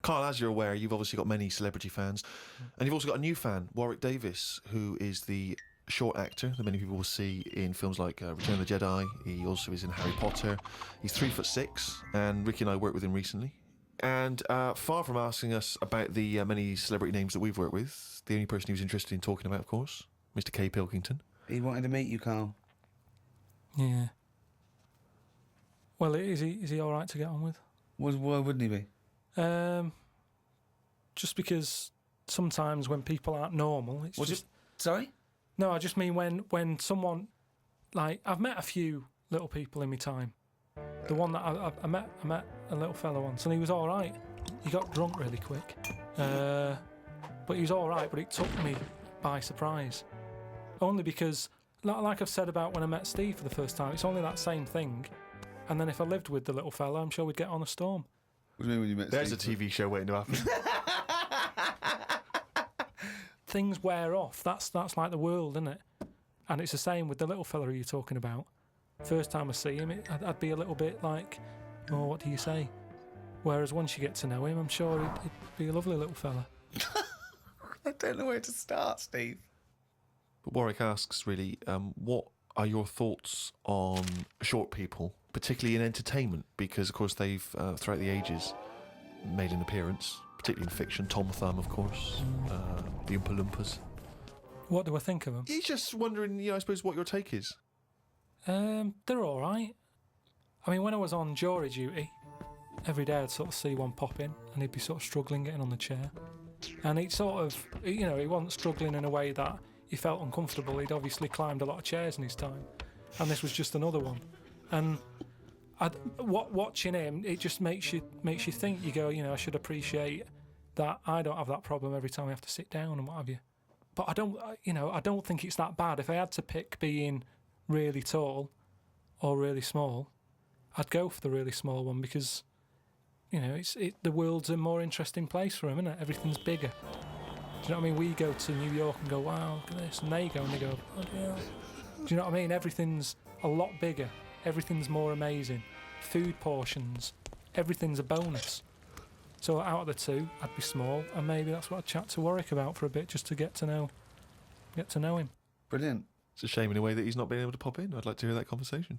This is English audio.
Karl, as you're aware, you've obviously got many celebrity fans, and you've also got a new fan, Warwick Davis, who is the short actor that many people will see in films like Return of the Jedi. He also is in Harry Potter. He's 3'6", and Ricky and I worked with him recently. And far from asking us about the many celebrity names that we've worked with, the only person he was interested in talking about, of course, Mr. K. Pilkington. He wanted to meet you, Karl. Yeah. Well, is he all right to get on with? Why wouldn't he be? Just because sometimes when people aren't normal, it's just... Sorry? No, I just mean when someone... Like, I've met a few little people in my time. The one that I met a little fella once, and he was all right. He got drunk really quick. But he was all right, but it took me by surprise. Only because, like I've said about when I met Steve for the first time, it's only that same thing. And then if I lived with the little fella, I'm sure we'd get on a storm. What do you mean when you met There's Steve? a TV show waiting to happen. Things wear off. That's like the world, isn't it? And it's the same with the little fella you're talking about. First time I see him, I'd be a little bit like, oh, what do you say? Whereas once you get to know him, I'm sure he'd be a lovely little fella. I don't know where to start, Steve. But Warwick asks, really, what are your thoughts on short people, particularly in entertainment? Because, of course, they've, throughout the ages, made an appearance, particularly in fiction. Tom Thumb, of course, the Oompa Loompas. What do I think of them? He's just wondering, I suppose, what your take is. They're all right. I mean, when I was on jury duty, every day I'd sort of see one pop in, and he'd be sort of struggling getting on the chair. And he'd sort of, he wasn't struggling in a way that he felt uncomfortable. He'd obviously climbed a lot of chairs in his time, and this was just another one. And watching him, it just makes you think. You go, I should appreciate that I don't have that problem every time I have to sit down and what have you. But I don't think it's that bad. If I had to pick being really tall or really small, I'd go for the really small one because, the world's a more interesting place for him, isn't it? Everything's bigger. Do you know what I mean? We go to New York and go, wow, look at this. And they go and they go, oh, yeah. Do you know what I mean? Everything's a lot bigger. Everything's more amazing. Food portions. Everything's a bonus. So out of the two, I'd be small, and maybe that's what I'd chat to Warwick about for a bit, just to get to know him. Brilliant. It's a shame in a way that he's not been able to pop in. I'd like to hear that conversation.